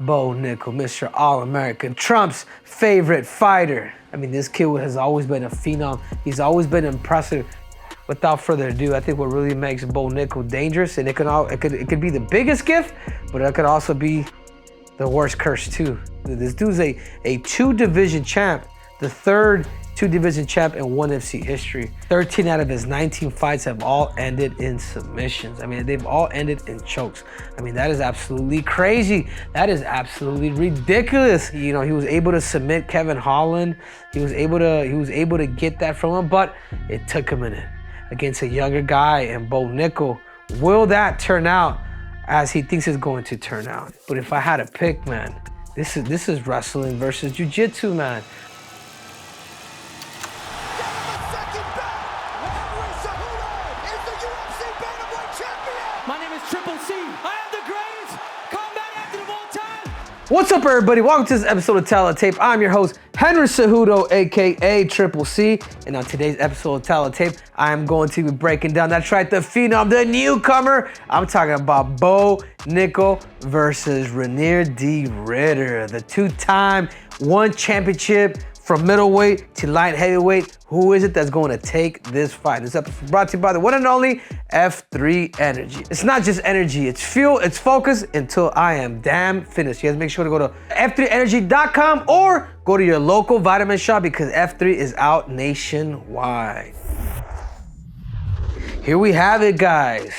Bo Nickal, Mr. All-American, Trump's favorite fighter. I mean, this kid has always been a phenom. He's always been impressive. Without further ado, I think what really makes Bo Nickal dangerous, and it could be the biggest gift, but it could also be the worst curse too. This dude's a two-division champ, the third two-division champ in ONE FC history. 13 out of his 19 fights have all ended in submissions. I mean, they've all ended in chokes. I mean, that is absolutely crazy. That is absolutely ridiculous. You know, he was able to submit Kevin Holland. He was able to get that from him, but it took a minute against a younger guy and Bo Nickal. Will that turn out as he thinks it's going to turn out? But if I had to pick, man, this is wrestling versus jiu-jitsu, man. What's up, everybody? Welcome to this episode of Tell the Tape. I'm your host, Henry Cejudo, aka Triple C. And on today's episode of Tell the Tape, I'm going to be breaking down, that's right, the phenom, the newcomer. I'm talking about Bo Nickal versus Reinier de Ridder, the two-time ONE championship from middleweight to light heavyweight. Who is it that's going to take this fight? This episode is brought to you by the one and only F3 Energy. It's not just energy, it's fuel, it's focus until I am damn finished. You guys make sure to go to f3energy.com or go to your local vitamin shop because F3 is out nationwide. Here we have it, guys.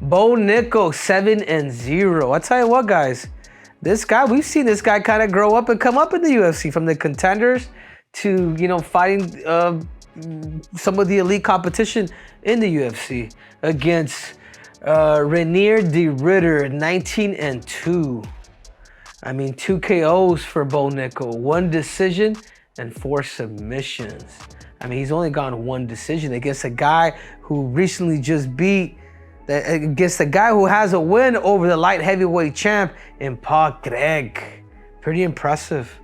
Bo Nickal, 7-0. I tell you what, guys, this guy, we've seen this guy kind of grow up and come up in the UFC from the contenders to, you know, fighting some of the elite competition in the UFC against Reinier de Ridder, 19-2. I mean, 2 KOs for Bo Nickal, 1 decision and 4 submissions. I mean, he's only gone 1 decision against a guy who recently just beat, against a guy who has a win over the light heavyweight champ in Paul Craig. Pretty impressive.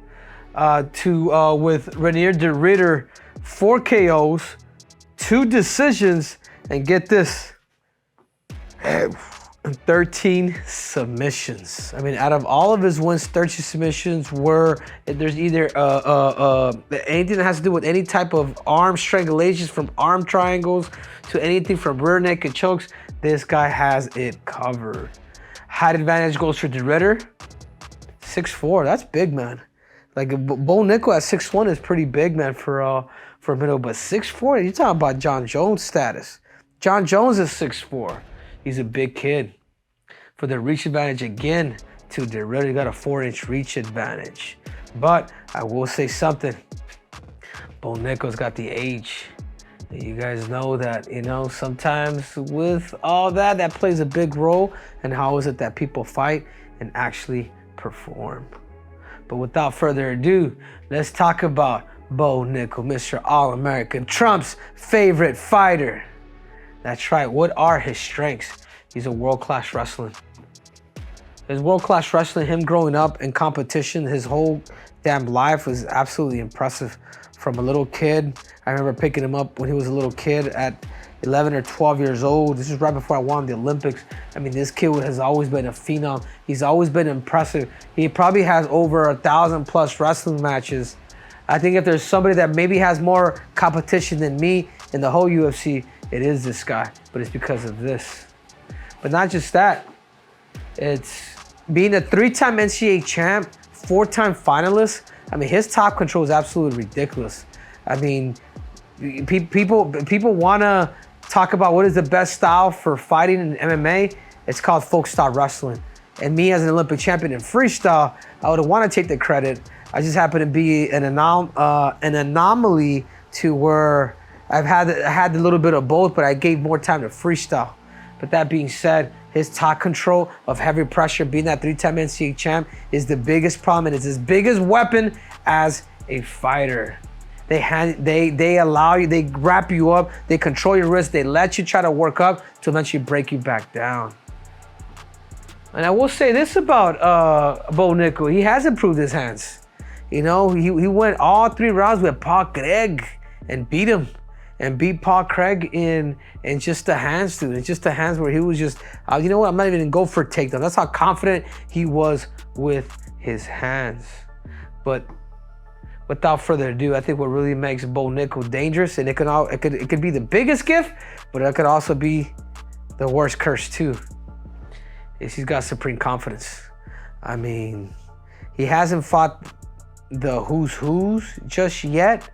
With Reinier de Ridder, 4 KOs, 2 decisions, and get this, 13 submissions. I mean, out of all of his wins, 13 submissions were, there's either anything that has to do with any type of arm strangulations, from arm triangles to anything from rear naked chokes. This guy has it covered. Height advantage goes for de Ridder, 6'4", that's big, man. Like, Bo Nickal at 6'1" is pretty big, man, for middle, but 6'4", you're talking about John Jones status. John Jones is 6'4". He's a big kid. For the reach advantage, again, to de Ridder, you got a 4-inch reach advantage. But I will say something. Bo Nickal's got the age. You guys know that, you know, sometimes with all that, that plays a big role in how is it that people fight and actually perform. But without further ado, let's talk about Bo Nickal, Mr. All-American, Trump's favorite fighter. That's right, what are his strengths? He's a world-class wrestler. His world-class wrestling, him growing up in competition, his whole damn life was absolutely impressive. From a little kid, I remember picking him up when he was a little kid at 11 or 12 years old. This is right before I won the Olympics. I mean, this kid has always been a phenom. He's always been impressive. He probably has over 1,000+ wrestling matches. I think if there's somebody that maybe has more competition than me in the whole UFC, it is this guy, but it's because of this. But not just that, it's being a 3-time NCAA champ, 4-time finalist. I mean, his top control is absolutely ridiculous. I mean, people want to talk about what is the best style for fighting in MMA. It's called folk style wrestling. And me as an Olympic champion in freestyle, I would want to take the credit. I just happen to be an anomaly to where I had a little bit of both, but I gave more time to freestyle. But that being said, his top control of heavy pressure, being that 3-time NCAA champ, is the biggest problem, and it's his biggest weapon as a fighter. They allow you, they wrap you up, they control your wrist, they let you try to work up to eventually break you back down. And I will say this about Bo Nickal, he has improved his hands. You know, he went all 3 rounds with Paul Craig and beat him. And beat Paul Craig in just the hands, dude. It's just the hands where he was just, you know what, I'm not even gonna go for a takedown. That's how confident he was with his hands. But without further ado, I think what really makes Bo Nickal dangerous, and it could be the biggest gift, but it could also be the worst curse too, is he's got supreme confidence. I mean, he hasn't fought the who's just yet,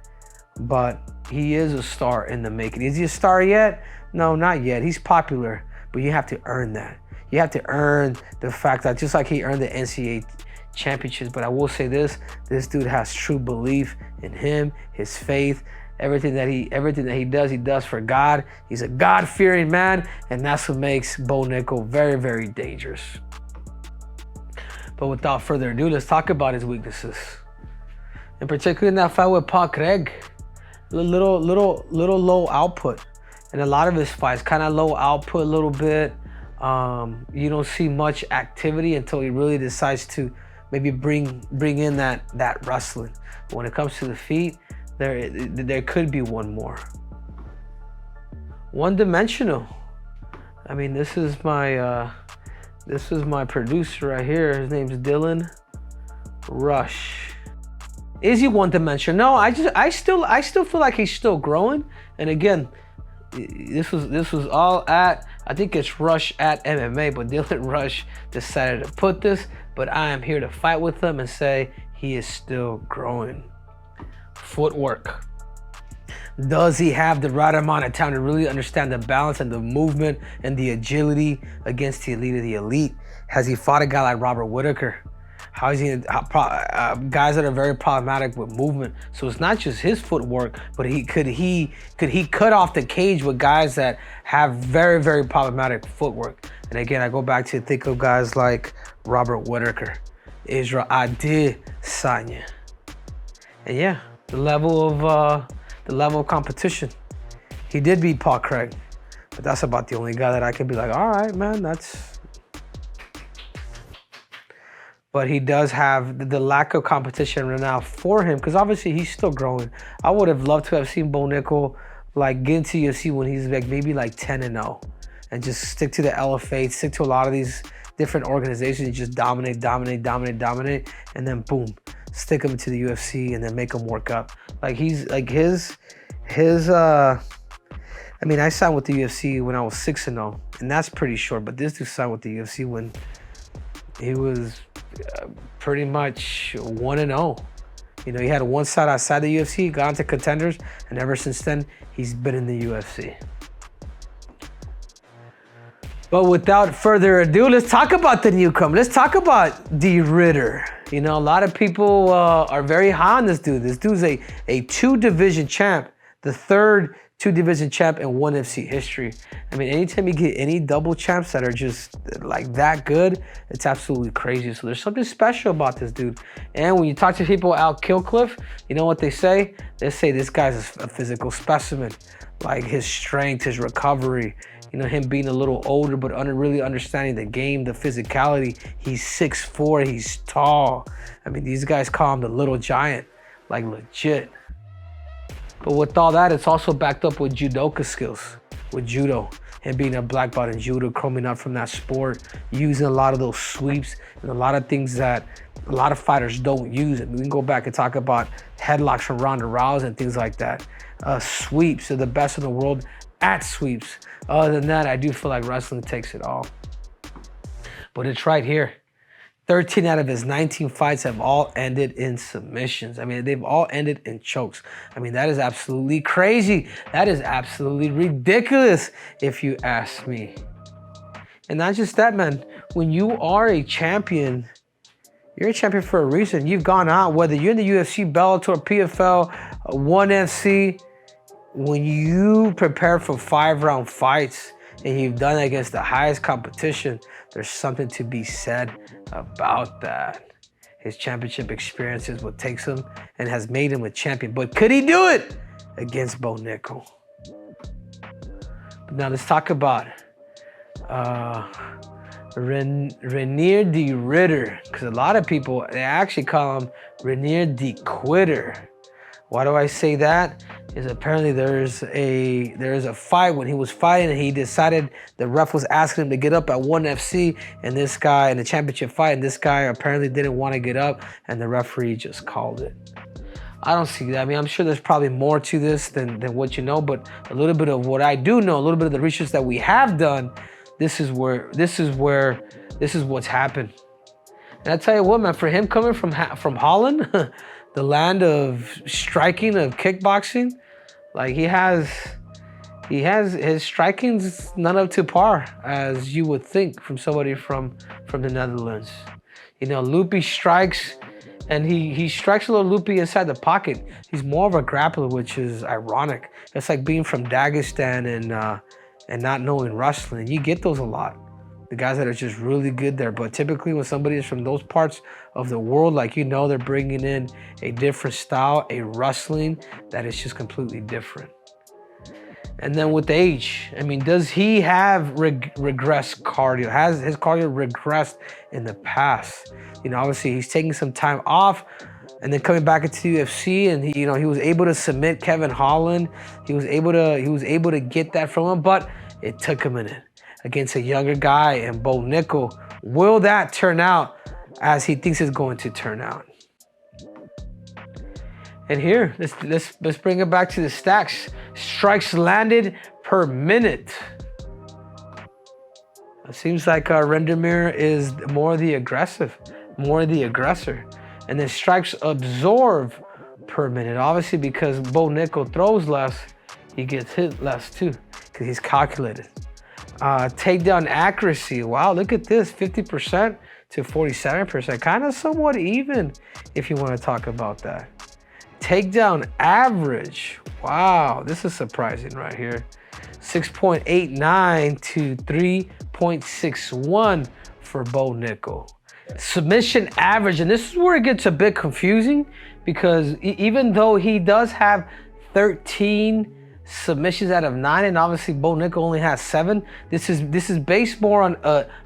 but he is a star in the making. Is he a star yet? No, not yet. He's popular, but you have to earn that. You have to earn the fact that just like he earned the NCAA championships. But I will say this dude has true belief in him, his faith, everything that he does for God. He's a God-fearing man, and that's what makes Bo Nickal very, very dangerous. But without further ado, let's talk about his weaknesses. In particular in that fight with Paul Craig, little low output. And a lot of his fights, kind of low output a little bit. You don't see much activity until he really decides to maybe bring in that wrestling. But when it comes to the feet, there could be one more. One-dimensional. I mean, this is my producer right here. His name's Dylan Rush. Is he one-dimensional? No, I still feel like he's still growing. And again, this was all at, I think it's Rush at MMA, but Dylan Rush decided to put this, but I am here to fight with him and say he is still growing. Footwork. Does he have the right amount of time to really understand the balance and the movement and the agility against the elite of the elite? Has he fought a guy like Robert Whittaker? How is he guys that are very problematic with movement? So it's not just his footwork, but could he cut off the cage with guys that have very, very problematic footwork? And again, I go back to think of guys like Robert Whittaker, Israel Adesanya, and yeah, the level of competition. He did beat Paul Craig, but that's about the only guy that I can be like, all right, man, that's. But he does have the lack of competition right now for him, because obviously he's still growing. I would have loved to have seen Bo Nickal like get into UFC when he's like maybe like 10-0, and just stick to the LFA, stick to a lot of these different organizations, and just dominate, and then boom, stick him to the UFC and then make him work up. Like he's like his. I mean, I signed with the UFC when I was 6-0, and that's pretty short. But this dude signed with the UFC when he was pretty much 1-0. You know, he had one side outside the UFC, got into Contenders, and ever since then, he's been in the UFC. But without further ado, let's talk about the newcomer. Let's talk about de Ridder. You know, a lot of people are very high on this dude. This dude's a 2-division champ, the third 2-division champ in ONE FC history. I mean, anytime you get any double champs that are just like that good, it's absolutely crazy. So there's something special about this dude. And when you talk to people out Killcliff, you know what they say? They say this guy's a physical specimen. Like his strength, his recovery, you know, him being a little older, but really understanding the game, the physicality. He's 6'4", he's tall. I mean, these guys call him the little giant, like legit. But with all that, it's also backed up with judoka skills, with judo. Him being a black belt in judo, coming up from that sport, using a lot of those sweeps and a lot of things that a lot of fighters don't use. And we can go back and talk about headlocks from Ronda Rousey and things like that. Sweeps are the best in the world at sweeps. Other than that, I do feel like wrestling takes it all. But it's right here. 13 out of his 19 fights have all ended in submissions. I mean, they've all ended in chokes. I mean, that is absolutely crazy. That is absolutely ridiculous, if you ask me. And not just that, man. When you are a champion, you're a champion for a reason. You've gone out, whether you're in the UFC, Bellator, PFL, ONE FC, when you prepare for 5-round fights and you've done it against the highest competition, there's something to be said about that. His championship experience is what takes him and has made him a champion. But could he do it against Bo Nickal? Now let's talk about Reinier de Ridder, because a lot of people, they actually call him Reinier de Quitter. Why do I say that? Is apparently there's a fight when he was fighting and he decided the ref was asking him to get up at 1 FC and this guy in the championship fight, and this guy apparently didn't want to get up and the referee just called it. I don't see that. I mean, I'm sure there's probably more to this than what you know, but a little bit of what I do know, a little bit of the research that we have done, this is what's happened. And I tell you what, man, for him coming from Holland, the land of striking, of kickboxing, like his striking's not up to par as you would think from somebody from the Netherlands. You know, loopy strikes, and he strikes a little loopy inside the pocket. He's more of a grappler, which is ironic. It's like being from Dagestan and not knowing wrestling. You get those a lot. The guys that are just really good there. But typically when somebody is from those parts of the world, like, you know, they're bringing in a different style, a wrestling that is just completely different. And then with age, I mean, does he have regressed cardio? Has his cardio regressed in the past? You know, obviously he's taking some time off and then coming back into UFC, and he was able to submit Kevin Holland. He was able to get that from him, but it took a minute against a younger guy and Bo Nickal. Will that turn out as he thinks it's going to turn out? And here, let's bring it back to the stacks. Strikes landed per minute. It seems like Reinier is more the aggressor. And then strikes absorbed per minute. Obviously, because Bo Nickal throws less, he gets hit less too, because he's calculated. Takedown accuracy, wow, look at this, 50% to 47%, kind of somewhat even if you want to talk about that. Takedown average, wow, this is surprising right here. 6.89 to 3.61 for Bo Nickal. Submission average, and this is where it gets a bit confusing, because even though he does have 13 submissions out of 9, and obviously Bo Nickal only has 7. This is based more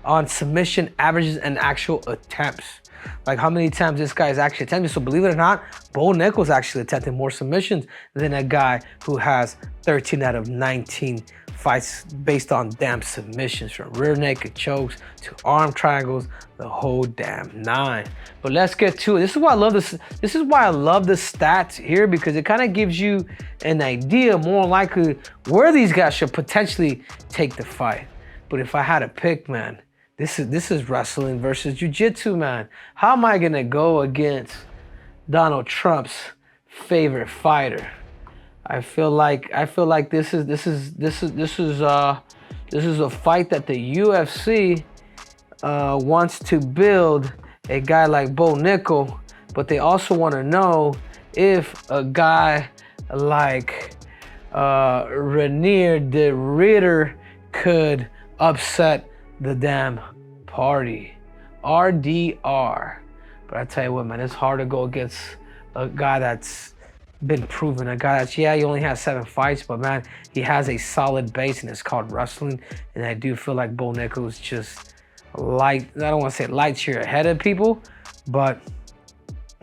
on submission averages and actual attempts, like how many times this guy is actually attempting. So believe it or not, Bo Nickal's actually attempting more submissions than a guy who has 13 out of 19 fights based on damn submissions, from rear naked chokes to arm triangles, the whole damn 9. But let's get to it. This is why I love this. This is why I love the stats here, because it kind of gives you an idea more likely where these guys should potentially take the fight. But if I had to pick, man, this is wrestling versus jiu-jitsu, man. How am I gonna go against Donald Trump's favorite fighter? I feel like this is a fight that the UFC wants to build a guy like Bo Nickal, but they also want to know if a guy like Reinier de Ridder could upset the damn party. RDR. But I tell you what, man, it's hard to go against a guy that's been proven, a guy that's, he only has 7 fights, but man, he has a solid base, and it's called wrestling. And I do feel like Bo Nickal is just light, I don't want to say light year ahead of people, but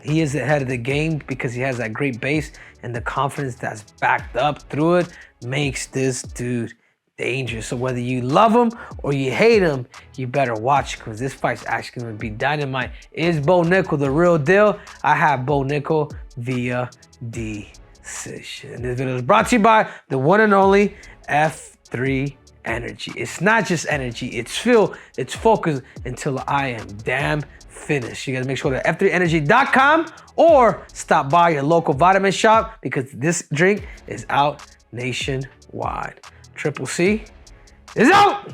he is ahead of the game because he has that great base, and the confidence that's backed up through it makes this dude dangerous. So whether you love him or you hate him, you better watch, because this fight's actually going to be dynamite. Is Bo Nickal the real deal? I have Bo Nickal via decision. This video is brought to you by the one and only F3 Energy. It's not just energy, it's fuel, it's focus until I am damn finished. You gotta make sure to f3energy.com or stop by your local vitamin shop, because this drink is out nationwide. Triple C is out.